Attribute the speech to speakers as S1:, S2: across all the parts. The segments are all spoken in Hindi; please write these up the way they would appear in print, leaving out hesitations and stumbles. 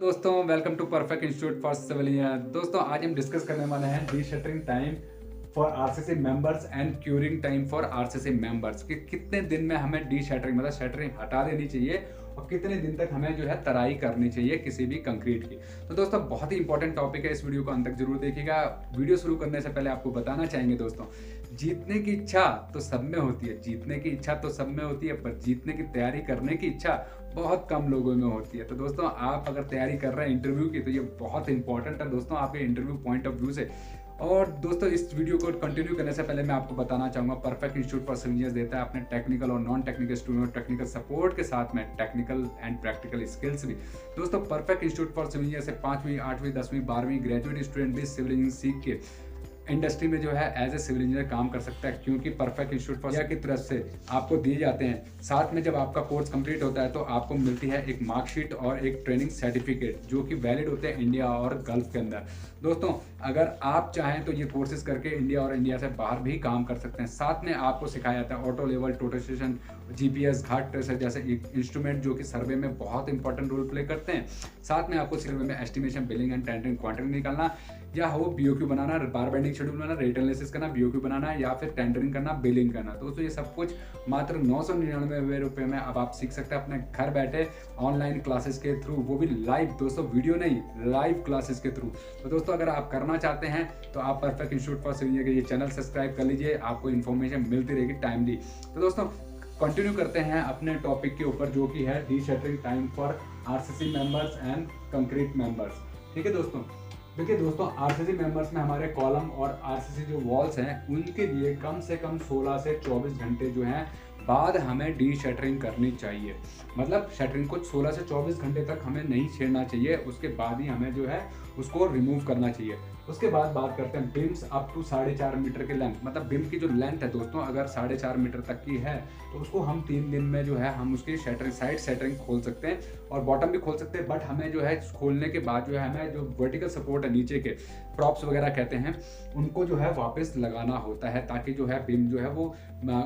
S1: दोस्तों welcome to perfect institute for civil engineer. दोस्तों आज हम डिस्कस करने वाले हैं deshuttering time for RCC members and curing time for RCC members कि कितने दिन में हमें डी शटरिंग मतलब शटरिंग हटा देनी चाहिए और कितने दिन तक हमें जो है तराई करनी चाहिए किसी भी कंक्रीट की। तो दोस्तों बहुत ही इंपॉर्टेंट टॉपिक है, इस वीडियो को अंत तक जरूर देखिएगा। वीडियो शुरू करने से पहले आपको बताना चाहेंगे दोस्तों, जीतने की इच्छा तो सब में होती है, जीतने की इच्छा तो सब में होती है, पर जीतने की तैयारी करने की इच्छा बहुत कम लोगों में होती है। तो दोस्तों आप अगर तैयारी कर रहे हैं इंटरव्यू की तो ये बहुत इंपॉर्टेंट है दोस्तों आपके इंटरव्यू पॉइंट ऑफ व्यू से। और दोस्तों इस वीडियो को कंटिन्यू करने से पहले मैं आपको बताना चाहूँगा, perfect institute for civil engineers देता है अपने टेक्निकल और non technical student technical support के साथ में टेक्निकल एंड प्रैक्टिकल स्किल्स भी। दोस्तों perfect institute for civil engineer से 5वीं 8वीं 10वीं 12वीं ग्रेजुएट स्टूडेंट भी सिविल इंजीनियरिंग सीख के इंडस्ट्री में जो है एज ए सिविल इंजीनियर काम कर सकता है, क्योंकि परफेक्ट इंस्टीट्यूट फॉर की तरफ से आपको दिए जाते हैं। साथ में जब आपका कोर्स कंप्लीट होता है तो आपको मिलती है एक मार्कशीट और एक ट्रेनिंग सर्टिफिकेट जो कि वैलिड होते हैं इंडिया और गल्फ के अंदर। दोस्तों अगर आप चाहें तो ये कोर्सेज करके इंडिया और इंडिया से बाहर भी काम कर सकते हैं। साथ में आपको सिखाया जाता है auto level, total station, GPS, ghat tracer जैसे इंस्ट्रूमेंट जो कि सर्वे में बहुत इंपॉर्टेंट रोल प्ले करते हैं। साथ में आपको सर्वे में estimation, billing and tendering, quantity निकालना, या हो बीओक्यू बनाना, बार बाइंडिंग शेड्यूल बनाना, रेट एनालिसिस करना, बीओक्यू बनाना, या फिर टेंडरिंग करना, बिलिंग करना। तो ये सब कुछ मात्र 999 रुपये में अब आप सीख सकते हैं अपने घर बैठे ऑनलाइन क्लासेस के थ्रू, वो भी लाइव दोस्तों, वीडियो नहीं, लाइव क्लासेस के थ्रू। तो दोस्तों अगर आप करना चाहते हैं तो आप perfect institute for civil engineering के ये चैनल सब्सक्राइब कर लीजिए, आपको इन्फॉर्मेशन मिलती रहेगी टाइमली। तो दोस्तों कंटिन्यू करते हैं अपने टॉपिक के ऊपर जो कि है D shuttering time for RCC members and concrete members. ठीक है दोस्तों, देखिए दोस्तों आरसीसी मेंबर्स में हमारे कॉलम और आरसीसी जो वॉल्स हैं उनके लिए कम से कम 16 से 24 घंटे जो हैं बाद हमें डी शटरिंग करनी चाहिए। मतलब शटरिंग को 16 से 24 घंटे तक हमें नहीं छेड़ना चाहिए, उसके बाद ही हमें जो है उसको रिमूव करना चाहिए। उसके बाद बात करते हैं बिम्स अप टू 4.5 मीटर के लेंथ। मतलब बिम की जो लेंथ है दोस्तों अगर 4.5 मीटर तक की है तो उसको हम 3 दिन में जो है हम उसकी शटरिंग, साइड शटरिंग खोल सकते हैं और बॉटम भी खोल सकते हैं। बट हमें जो है खोलने के बाद जो है हमें जो वर्टिकल सपोर्ट है नीचे के प्रॉप्स वगैरह कहते हैं उनको जो है वापस लगाना होता है, ताकि जो है बिम जो है वो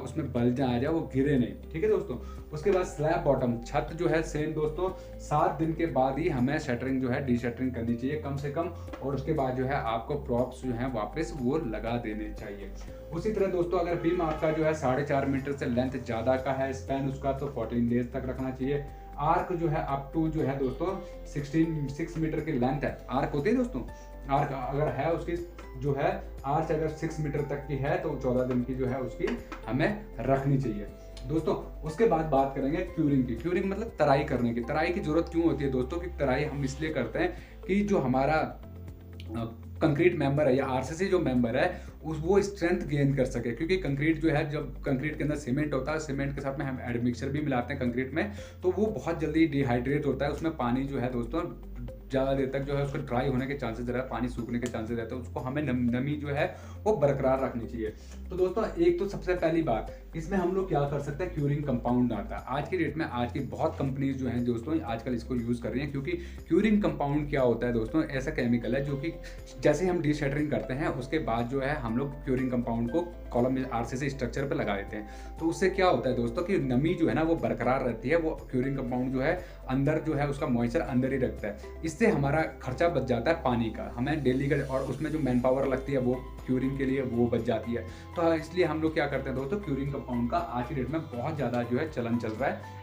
S1: उसमें बल आ जाए, वो गिरे नहीं। ठीक है दोस्तों, उसके बाद स्लैब बॉटम, छत जो है सेम दोस्तों 7 दिन के बाद ही हमें शटरिंग जो है डी शटरिंग करनी चाहिए कम से कम, और उसके बाद जो है आपको प्रॉप्स जो है वापस वो लगा देने चाहिए। उसी तरह दोस्तों अगर बीम आपका जो है 4.5 मीटर से लेंथ ज्यादा का है, स्पैन उसका, तो 14 डेज तक रखना चाहिए। आर्क जो है अप टू जो है दोस्तों 6 मीटर की लेंथ है, आर्क होती है दोस्तों, आर्क अगर है उसकी जो है आर्च अगर 6 मीटर तक की है तो 14 दिन की जो है उसकी हमें रखनी चाहिए दोस्तों। उसके बाद बात करेंगे क्यूरिंग की। क्यूरिंग मतलब तराई करने की। तराई की जरूरत क्यों होती है दोस्तों, कि तराई हम इसलिए करते हैं कि जो हमारा कंक्रीट मेंबर है या आरसीसी जो मेंबर है वो स्ट्रेंथ गेन कर सके, क्योंकि कंक्रीट जो है जब कंक्रीट के अंदर सीमेंट होता है, सीमेंट के साथ में हम एडमिक्सचर भी मिलाते हैं कंक्रीट में, तो वो बहुत जल्दी डिहाइड्रेट होता है, उसमें पानी जो है दोस्तों ज़्यादा देर तक जो है उसको ड्राई होने के चांसेस रहते हैं, पानी सूखने के चांसेस रहते हैं, उसको हमें नमी जो है वो बरकरार रखनी चाहिए। तो दोस्तों एक तो सबसे पहली बात इसमें हम लोग क्या कर सकते हैं, क्यूरिंग कंपाउंड आता है। आज की डेट में आज की बहुत कंपनीज जो हैं दोस्तों आजकल इसको यूज़ कर रही हैं, क्योंकि क्यूरिंग कंपाउंड क्या होता है दोस्तों, ऐसा केमिकल है जो कि जैसे हम डी शटरिंग करते हैं उसके बाद जो है हम लोग क्यूरिंग कंपाउंड को कॉलम में आरसीसी स्ट्रक्चर पर लगा देते हैं। तो उससे क्या होता है दोस्तों कि नमी जो है ना वो बरकरार रहती है, वो क्यूरिंग कंपाउंड जो है अंदर जो है उसका मॉइस्चर अंदर ही रखता है। इससे हमारा खर्चा बच जाता है पानी का, हमें डेली का, और उसमें जो मैन पावर लगती है वो क्यूरिंग के लिए वो बच जाती है। तो इसलिए हम लोग क्या करते हैं दोस्तों, क्यूरिंग कंपाउंड का आज की डेट में बहुत ज़्यादा जो है चलन चल रहा है,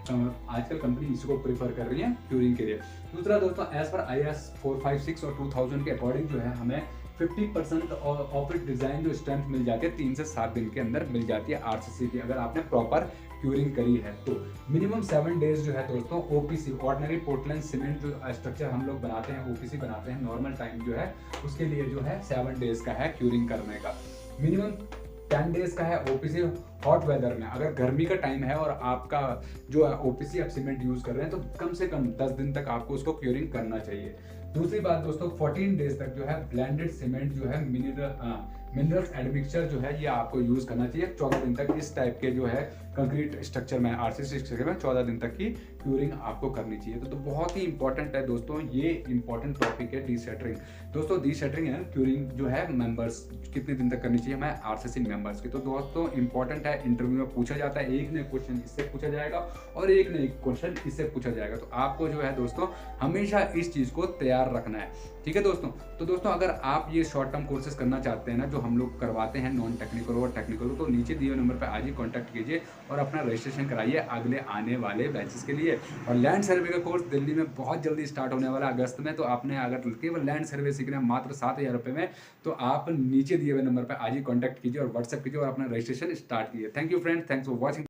S1: आजकल कंपनी इसको प्रीफर कर रही है क्यूरिंग के लिए। दूसरा दोस्तों एज पर IS 456 और 2000 के अकॉर्डिंग जो है हमें 50% ऑफ इट डिजाइन जो स्ट्रेंथ मिल जाती है 3 से 7 दिन के अंदर मिल जाती है आरसीसी की, अगर आपने प्रॉपर क्यूरिंग करी है तो। मिनिमम 7 डेज जो है दोस्तों ओपीसी, ऑर्डिनरी पोर्टलैंड सीमेंट जो स्ट्रक्चर हम लोग बनाते हैं, ओपीसी बनाते हैं, नॉर्मल टाइम जो है उसके लिए जो है 7 डेज का है क्यूरिंग करने का। मिनिमम 10 डेज का है ओपीसी हॉट वेदर में, अगर गर्मी का टाइम है और आपका जो है ओपीसी आप सीमेंट यूज कर रहे हैं तो कम से कम 10 दिन तक आपको उसको क्यूरिंग करना चाहिए। दूसरी बात दोस्तों 14 डेज तक जो है ब्लेंडेड सीमेंट जो है मिनरल्स एडमिक्सचर जो है ये आपको यूज करना चाहिए। 14 दिन तक इस टाइप के जो है कंक्रीट स्ट्रक्चर में, आरसीसी स्ट्रक्चर में 14 दिन तक की क्यूरिंग आपको करनी चाहिए। तो बहुत ही इंपॉर्टेंट है दोस्तों, ये इंपॉर्टेंट टॉपिक है डी शटरिंग। दोस्तों डी शटरिंग एंड क्यूरिंग जो है मेंबर्स कितने दिन तक करनी चाहिए हमें आरसीसी मेंबर्स की, तो दोस्तों इंपॉर्टेंट है है, इंटरव्यू में पूछा जाता है, एक न एक क्वेश्चन इससे पूछा जाएगा और एक न एक क्वेश्चन इससे पूछा जाएगा। तो आपको जो है दोस्तों हमेशा इस चीज़ को तैयार रखना है, ठीक है दोस्तों। तो दोस्तों अगर आप ये शॉर्ट टर्म कोर्सेज करना चाहते हैं ना, जो हम लोग करवाते हैं नॉन टेक्निकल और टेक्निकल, तो नीचे दिए हुए नंबर पर आज ही कॉन्टैक्ट कीजिए और अपना रजिस्ट्रेशन कराइए अगले आने वाले बैचेस के लिए। और लैंड सर्वे का कोर्स दिल्ली में बहुत जल्दी स्टार्ट होने वाला है अगस्त में। तो आपने अगर केवल लैंड सर्वे सीखना है मात्र 7,000 रुपये में, तो आप नीचे दिए हुए नंबर पर आज ही कॉन्टैक्ट कीजिए और व्हाट्सएप कीजिए और अपना रजिस्ट्रेशन स्टार्ट कीजिए। Thank you friends, thanks for watching.